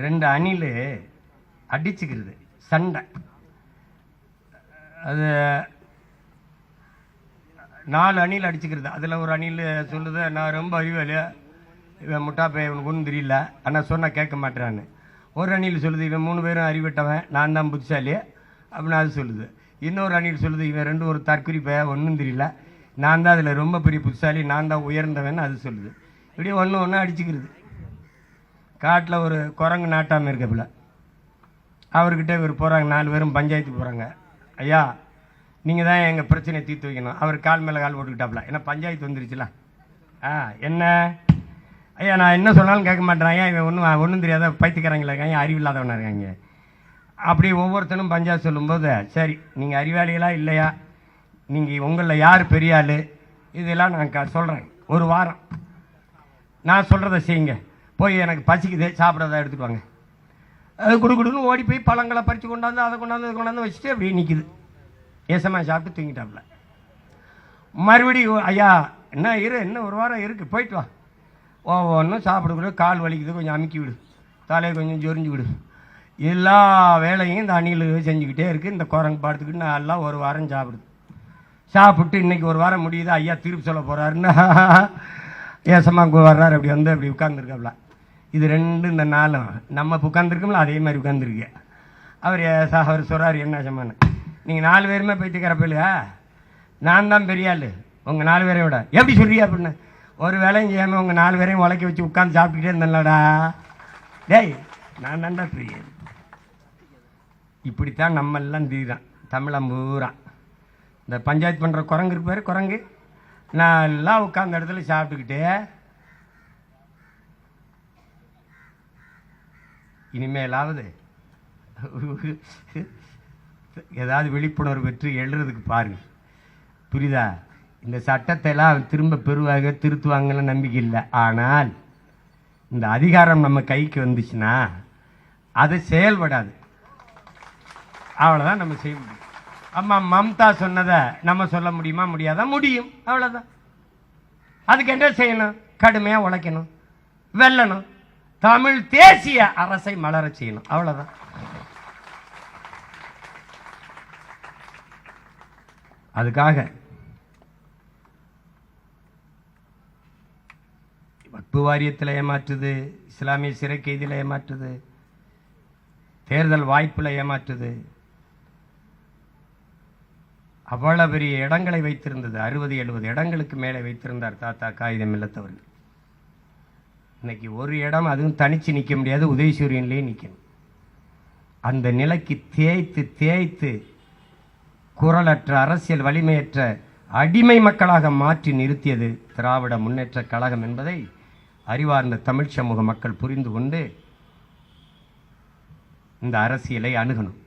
2 அணில் அடிச்சுக்கிறது, சண்டை. அது 4 அணில் அடிச்சுக்கிறது. அதில் ஒரு அணில் சொல்லுது, நான் ரொம்ப அறிவாளி, இவன் முட்டாப்பையன், இவனுக்கு ஒன்றும் தெரியல, ஆனால் சொன்னால் கேட்க மாட்டேறான்னு. ஒரு அணில் சொல்லுது, இவன் 3 பேரும் அறிவிட்டவன், நான் தான் புத்திசாலி அப்படின்னு அது சொல்லுது. இன்னொரு அணில் சொல்லுது, இவன் 2 ஒரு தற்குறி பையன், ஒன்றும் தெரியல, நான் தான் அதில் ரொம்ப பெரிய புத்திசாலி, நான் தான் உயர்ந்தவன் அது சொல்லுது. இப்படியே ஒன்று அடிச்சுக்கிறது. காட்டில் ஒரு குரங்கு நாட்டாமல் இருக்கப்பல, அவர்கிட்ட இவர் போகிறாங்க, 4 பேரும் பஞ்சாயத்துக்கு போகிறாங்க. ஐயா, நீங்கள் தான் எங்கள் பிரச்சனையை தீர்த்து வைக்கணும். அவர் கால் மேலே கால் போட்டுக்கிட்டாப்புல, ஏன்னா பஞ்சாயத்து வந்துருச்சுல. என்ன ஐயா, நான் என்ன சொன்னாலும் கேட்க மாட்டேன், ஐயா இவன் ஒன்றும் தெரியாத பைத்தியக்காரங்களா இருக்காங்க, அறிவில்லாதவனாக இருக்காங்க. அப்படி ஒவ்வொருத்தனும் பஞ்சாயத்து சொல்லும்போது, சரி நீங்கள் அறிவாளிகளா இல்லையா, நீங்கள் உங்களில் யார் பெரிய ஆள், இதெல்லாம் நான் சொல்கிறேன். ஒரு வாரம் நான் சொல்கிறத செய்யுங்க, போய் எனக்கு பசிக்குது சாப்பிட்றத எடுத்துகிட்டு வாங்க. அது கொடுக்குன்னு ஓடி போய் பழங்களை பறித்து கொண்டாந்து அதை கொண்டாந்து இதை கொண்டாந்து வச்சுட்டு அப்படியே நிற்கிது. ஏசமாக சாப்பிட்டு தூங்கிட்டாப்புல. மறுபடியும் ஐயா என்ன ஒரு வாரம் இருக்குது, போயிட்டு வா. ஒவ்வொன்றும் சாப்பிடக்கூட, கால் வலிக்குது கொஞ்சம் அமுக்கி விடு, தலையை கொஞ்சம் சொரிஞ்சு விடு. எல்லா வேலையும் இந்த அணில் செஞ்சுக்கிட்டே இருக்குது. இந்த குரங்கு படுத்துக்கிட்டு நல்லா ஒரு வாரம் சாப்பிடுது. சாப்பிட்டு இன்றைக்கி ஒரு வாரம் முடியுது, ஐயா திருப்பி சொல்ல போகிறாருன்னா ஏசமாக வர்றாரு. அப்படி வந்து அப்படி உட்காந்துருக்காப்புல. இது 2 இந்த 4 நம்ம இப்போ உட்காந்துருக்கோம்ல அதே மாதிரி உட்காந்துருக்கு. அவர் சொல்கிறார், என்ன சமான்னு, நீங்கள் 4 பேருமே போயிட்டு கிடப்பில்லையா, நான் தான் பெரிய ஆள் உங்கள் 4 பேரையும் விட, எப்படி சொல்றியா அப்படின்னு. ஒரு வேலையும் செய்யாமல் உங்கள் 4 பேரையும் உழைக்க வச்சு உட்காந்து சாப்பிட்டுக்கிட்டே இருந்தேன்லடா. டேய், நான் தான்டா பெரிய. இப்படித்தான் நம்மெல்லாம் தீரான் தமிழம் பூரா. இந்த பஞ்சாயத்து பண்ணுற குரங்கு இருப்பார், குரங்கு நல்லா உட்காந்த இடத்துல சாப்பிட்டுக்கிட்டே, இனிமேலாவது ஏதாவது விழிப்புணர்வு பெற்று எழுறதுக்கு பாருங்க, புரியுதா? இந்த சட்டத்தை எல்லாம் திரும்ப பெறுவாங்க, திருத்துவாங்கன்னு நம்பிக்கை இல்லை. ஆனால் இந்த அதிகாரம் நம்ம கைக்கு வந்துச்சுன்னா அது செயல்படாது. அவ்வளோதான் நம்ம செய்ய முடியும். அம்மா மம்தா சொன்னதை நம்ம சொல்ல முடியுமா? முடியாதா? முடியும். அவ்வளோதான். அதுக்கு என்ன செய்யணும்? கடுமையாக உழைக்கணும், வெல்லணும், தமிழ் தேசிய அரசை மலர செய்யணும். அவ்வளோதான். அதுக்காக வக்பு வாரியத்தில் ஏமாற்றுது, இஸ்லாமிய சிறை கைதியில் ஏமாற்றுது, தேர்தல் வாய்ப்பில் ஏமாற்றுது. அவ்வளவு பெரிய இடங்களை வைத்திருந்தது, 60-70 இடங்களுக்கு மேலே வைத்திருந்தார் தாத்தா காகிதம் இல்லத்தவர்கள். இன்னைக்கு ஒரு இடம், அதுவும் தனிச்சு நிற்க முடியாது, உதயசூரியன்லேயே நிற்கணும். அந்த நிலைக்கு தேய்த்து தேய்த்து குரலற்ற, அரசியல் வலிமையற்ற அடிமை மக்களாக மாற்றி நிறுத்தியது திராவிட முன்னேற்ற கழகம் என்பதை அறிவார்ந்த தமிழ் சமூக மக்கள் புரிந்து கொண்டு இந்த அரசியலை அணுகணும்.